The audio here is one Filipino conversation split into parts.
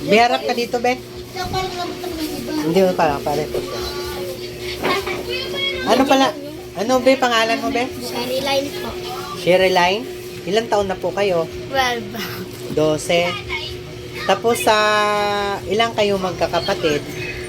Biharap ka dito, be. Hindi mo pala, pare. Ano pala? Ano, be, pangalan mo, be? Sherry Line po. Sherilyn? Ilang taon na po kayo? 12. 12. Tapos sa ilang kayo magkakapatid?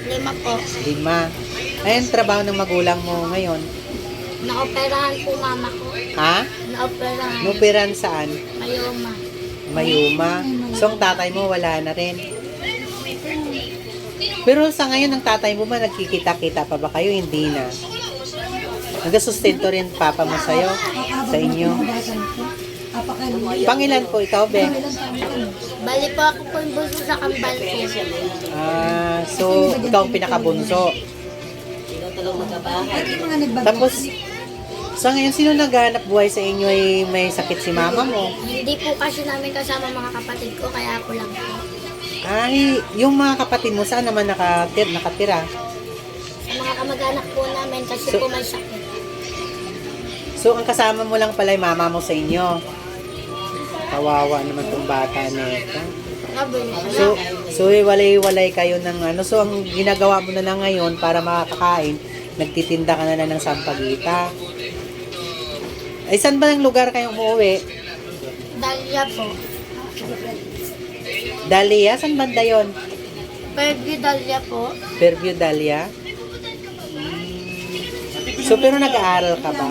5 po. 5. Ayun, trabaho ng magulang mo ngayon. Naoperahan po mama ko. Ha? Naoperahan. Nupiran saan? Mayoma. Mayuma. So, ang tatay mo wala na rin. Pero sa ngayon, ang tatay mo ba nagkikita-kita pa ba kayo? Hindi na. Nagsusustento rin papa mo sa'yo? Sa inyo? Pangilan po ikaw, be? Bali po ako po yung bunso sa kambal ko. Ah, so, ikaw ang pinakabunso. Tapos, sa ngayon, sino naghanap buhay sa inyo ay may sakit si mama mo? Hindi po kasi namin kasama mga kapatid ko, kaya ako lang po. Ay, yung mga kapatid mo, saan naman nakatira? Sa mga kamag-anak po namin kasi po may sakit. So, ang kasama mo lang pala yung mama mo sa inyo. Kawawa naman tong bata na ito. So, walay-walay kayo ng ano. So, ang ginagawa mo na lang ngayon para makakain, nagtitinda ka na lang ng sampagita. Ay, saan ba ang lugar kayong uuwi? Dahlia po. Dahlia? Saan banda yun? Fairview Dahlia po. Fairview, Dahlia? So, pero nag-aaral ka ba?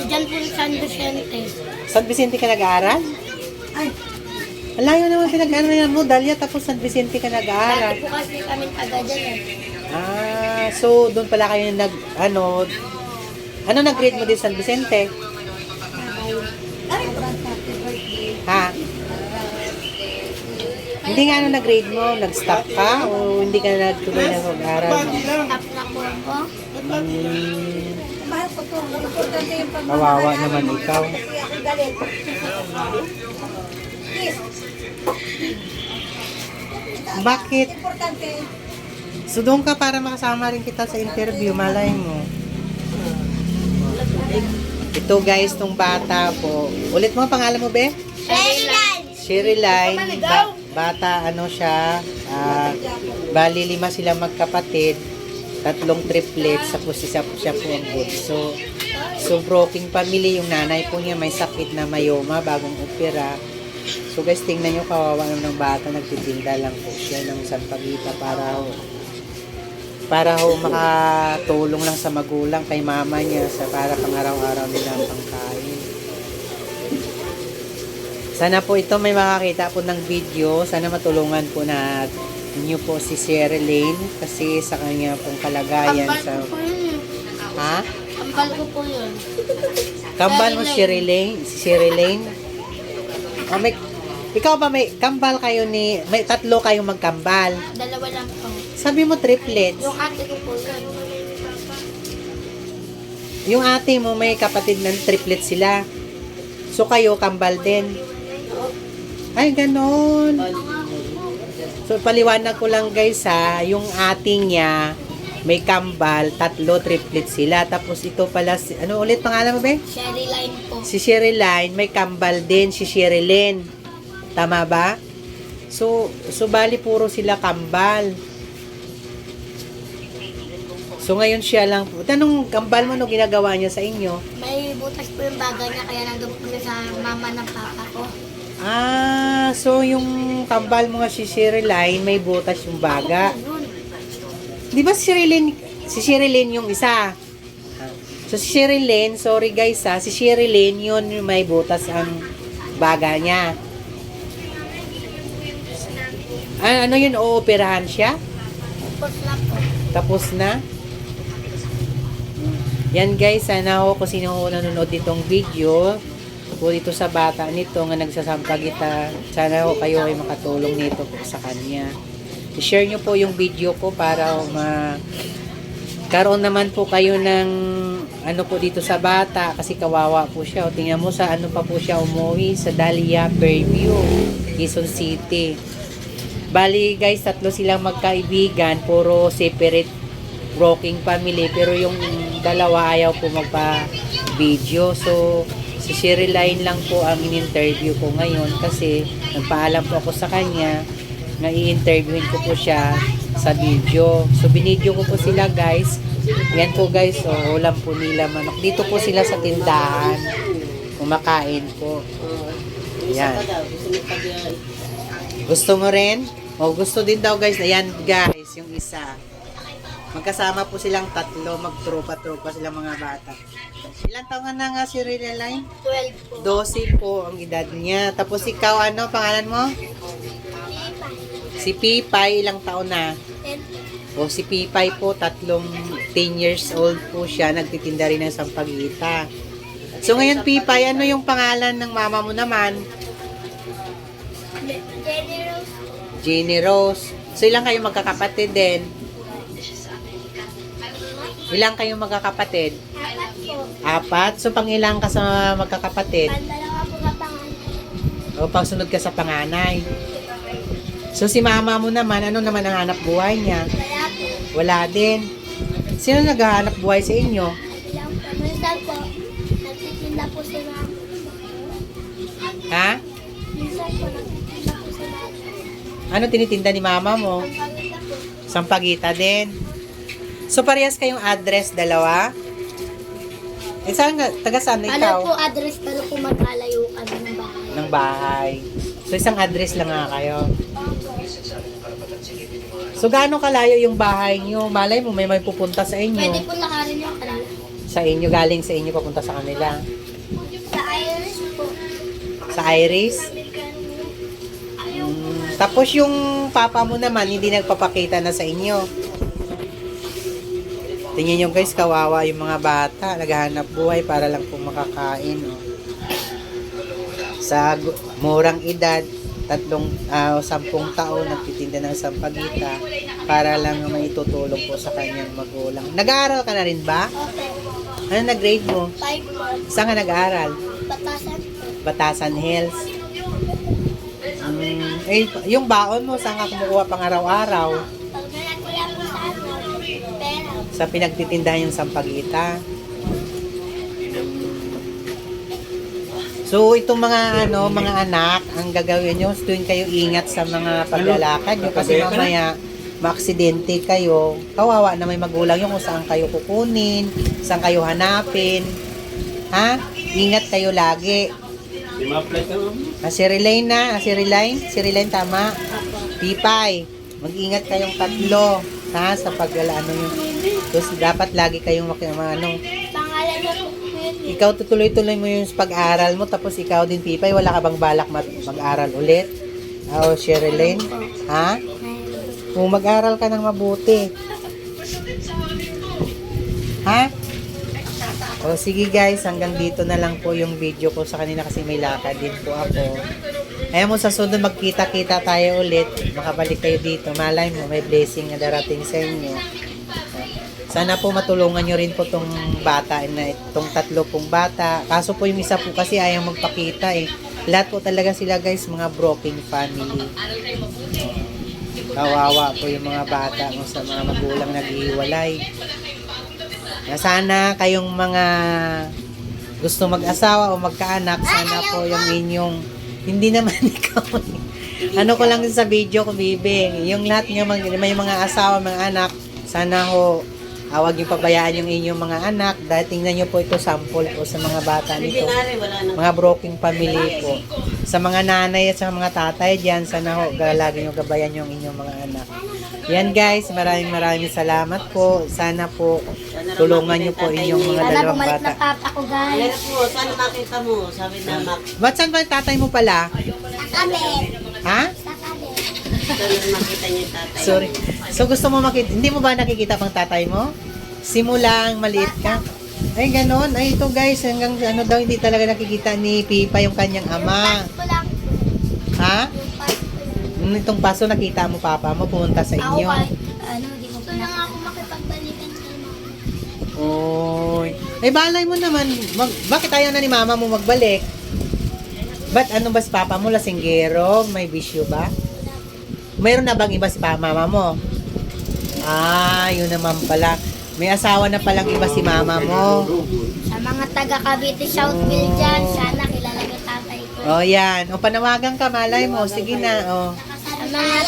Diyan po sa San Vicente. San Vicente ka nag-aaral? Ang layo naman pinag-aaral mo, Dahlia, tapos San Vicente ka nag-aaral. Dati po kasi kami taga dyan eh. Ah, so doon pala kayo ano nag-grade mo din San Vicente? Ha? Hindi nga ano nag-grade mo? Nag-stop ka? O hindi ka na nagtuloy na mag-aral? Tap na po ako. Kawawa naman ikaw. Bakit? So doon ka para makasama rin kita sa interview, malay mo. Ito guys, tong bata po. Ulit mo, pangalan mo, be? Sherilyn. Bata, ano siya, bali 5 sila magkapatid, 3 triplets, tapos isa po siya po ang bunso. So, broken family, yung nanay po niya may sakit na mayoma, bagong opera. So guys, tingnan nyo, kawawa naman ng bata, nagtitinda lang po siya ng sampagita para makatulong lang sa magulang kay mama niya para pang araw-araw nilang pangkain. Sana po ito may makakita po ng video. Sana matulungan po na inyo po si Sherilyn kasi sa kanya pong kalagayan. Kambal ko po yun. Ha? Kambal ko po yun. Kambal mo Sherilyn? Si Sherilyn? Ikaw ba may kambal kayo may 3 kayong magkambal? 2 lang po. Sabi mo triplets. Yung ate ko po yun. Yung ate mo may kapatid ng triplets sila. So kayo kambal din. Ay, ganon. So, paliwanag ko lang guys ha, yung ating niya, may kambal, 3 triplets sila. Tapos ito pala, ano ulit pangalan mo ba? Sherry Line po. Si Sherilyn, may kambal din si Sherilyn. Tama ba? So bali puro sila kambal. So, ngayon siya lang po. Tanong, kambal mo no ginagawa niya sa inyo? May butas po yung baga niya, kaya nandun po siya sa mama ng papa ko. Ah, so yung kambal mo nga si Sherilyn, may butas yung baga. Di ba si Sherilyn yung isa? So si Sherilyn, sorry guys ha, si Sherilyn yun yung may butas ang baga niya. Ano yun, ooperahan siya? Tapos na po. Tapos na? Yan guys, sana ako kung sino nanonood itong video po dito sa bata nito nga nagsasampagita, sana ho kayo ay makatulong nito po sa kanya. I-share nyo po yung video ko para karoon naman po kayo ng ano po dito sa bata kasi kawawa po siya. O tingnan mo sa ano pa po siya umuwi sa Dahlia, Fairview, Quezon City. Bali guys, 3 silang magkaibigan, puro separate broken family, pero yung 2 ayaw po magpa-video. So Si Sherilyn lang po ang in-interview ko ngayon kasi nagpaalam po ako sa kanya na i-interviewin ko po siya sa video. So, binidyo ko po sila guys. Yan po guys, so, ulam po nila manok. Dito po sila sa tindahan. Kumakain po. Yan. Gusto mo rin? O, gusto din daw guys. Ayan guys, yung isa. Magkasama po silang tatlo. Magtropa-tropa silang mga bata. Ilan taon na nga si Sherilyn? 12 po. 12 po ang edad niya. Tapos ikaw, ano, pangalan mo? Si Pipay, ilang taon na? 10. O si Pipay po, 10 years old po siya. Nagtitinda rin ng sampagita. So ngayon, Pipay, ano yung pangalan ng mama mo naman? Generous. Jenny Rose. So ilang kayo magkakapatid din? Ilang kayo magkakapatid? 4 po. 4? So pang ilang ka sa magkakapatid? Pandalawa po na pangalan. O pang sunod ka sa panganay? So si mama mo naman, ano naman ang hanap buhay niya? Kaya po. Wala din. Sino naghahanap buhay sa inyo? Ilang po. Minsan po, nagtitinda po si mama. Ha? Minsan po, nagtitinda po si mama. Ano tinitinda ni mama mo? Ang pamilya po. Sampagita din. So parehas kayong address, dalawa? Eh saan nga, taga saan na ikaw? Ano po address pero kung magkalayo kami ng bahay. Ng bahay. So isang address lang nga kayo. So gaano kalayo yung bahay nyo? Malay mo, may pupunta sa Pwede inyo. po lakarin yung kanila. Sa inyo, galing sa inyo, papunta sa kanila. Sa Iris po. Sa Iris? Tapos yung papa mo naman, hindi nagpapakita na sa inyo. Tingnan nyo guys, kawawa yung mga bata. Naghahanap buhay para lang po makakain. Oh. Sa murang edad, 10 taon, nagtitinda ng sampagita para lang may tutulong po sa kanyang magulang. Nag-aaral ka na rin ba? Okay. Ano na grade mo? 5 po. Saan ka nag-aaral? Batasan po. Batasan Hills. Yung baon mo, saan ka kumukuha pang araw-araw? Pag nalagkuya po sa ano, pera. Sa pinagtitindahan yung sampagita. So, itong mga mga anak, ang gagawin nyo, tuwing kayo ingat sa mga paglalakad nyo kasi mamaya maaksidente kayo. Kawawa na may magulang yung kung saan kayo kukunin, saan kayo hanapin. Ha? Ingat kayo lagi. Sherilyn na, Sherilyn tama. Pipay, mag-ingat kayong tatlo. Ha? Sa paglalaan yung tapos dapat lagi kayong Pangalan niya po yun. ikaw tutuloy-tuloy mo yung pag-aaral mo tapos ikaw din Pipay, wala ka bang balak mag-aral ulit? O Sherilyn? Ha? Kung mag-aral ka ng mabuti. Ha? O sige guys, hanggang dito na lang po yung video ko sa kanina kasi may lakad din po ako. Ayaw mo sa sunod magkita-kita tayo ulit. Makabalik kayo dito. Malay mo, may blessing na darating sa inyo. Sana po matulungan nyo rin po tong bata na itong 3 pong bata. Kaso po yung isa po kasi ayaw magpakita eh. Lahat po talaga sila guys, mga broken family. Kawawa po yung mga bata kung sa mga magulang naghihiwalay. Sana kayong mga gusto mag-asawa o magkaanak, sana po yung inyong, hindi naman ikaw. Ano ko lang sa video ko, Bibing. Yung lahat nga may mga asawa, mga anak, sana ho, huwag yung pabayaan yung inyong mga anak. Dahil tingnan nyo po ito, sample po sa mga bata nito. Mga broken family po. Sa mga nanay at sa mga tatay dyan, sana ho, lagi nyo gabayan yung inyong mga anak. Yan guys, maraming salamat po. Sana po, tulungan nyo po inyong mga Sana dalawang bumalik na bata. papa ko guys. Ayan po, sana makita mo, sabi na Mac. Ba't saan ba yung tatay mo pala? Sa kabit. Ha? Sa kabit. Sana makita niya yung tatay. Sorry. So gusto mo makita, hindi mo ba nakikita pang tatay mo? Simulang maliit ka? Ay, ganon. Ay, ito guys, hanggang ano daw, hindi talaga nakikita ni Pipa yung kanyang ama. Pasko lang. Ha? Yung pasko lang. Itong paso nakita mo, papa mo, pumunta sa Ako inyo. di mo pa na nga ako makipagbalikan kay mama. Oy. Ay, balay mo naman. Bakit ayaw na ni mama mo magbalik? Ba't ano ba si papa mo? Lasinggero? May bisyo ba? Mayroon na bang iba si mama mo? Ah, yun naman pala. May asawa na palang iba si mama mo. Sa mga taga Cavite Southville dyan, sana kilala niyo tatay ko. Oh, yan. O, panawagan ka, malay mo. Sige na, oh. Sa mga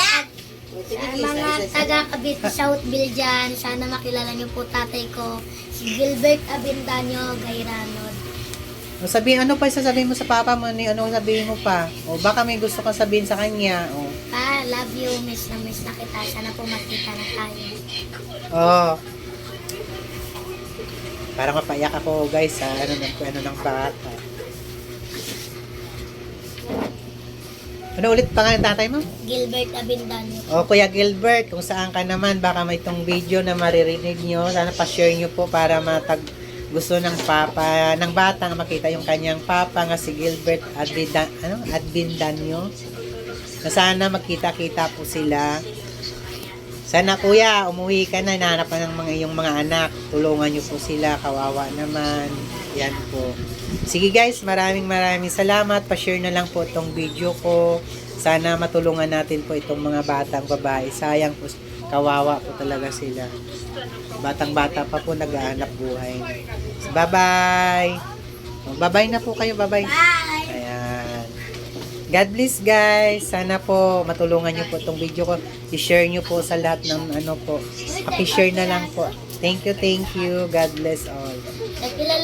taga Cavite Southville dyan, sana makilala niyo po tatay ko, si Gilbert Abendaño Gayranod. O, sabihin, ano pa sasabihin mo sa papa mo? Ano sabihin mo pa? O, baka may gusto kang sabihin sa kanya. O. Pa, love you, miss na kita. Sana po makita na tayo. Oh. Parang mapaiyak ako, guys, sa ano ng bata. Ano ulit pa nga ng tatay mo? Gilbert Abendaño. O, Kuya Gilbert, kung saan ka naman, baka may itong video na maririnig nyo. Sana pa-share nyo po para gusto ng papa, ng bata nga makita yung kanyang papa nga si Gilbert Abendaño. Na sana magkita-kita po sila. Sana kuya, umuwi ka na, hinahanap ka ng iyong mga anak. Tulungan nyo po sila, kawawa naman. Yan po. Sige guys, maraming salamat. Pa-share na lang po itong video ko. Sana matulungan natin po itong mga batang babae. Sayang po, kawawa po talaga sila. Batang-bata pa po nag-aanap buhay. So, bye-bye. Bye-bye na po kayo, bye-bye. Bye! Ayan. God bless guys. Sana po matulungan nyo po itong video ko. I-share nyo po sa lahat ng ano po. Paki-share na lang po. Thank you. God bless all. Nakilala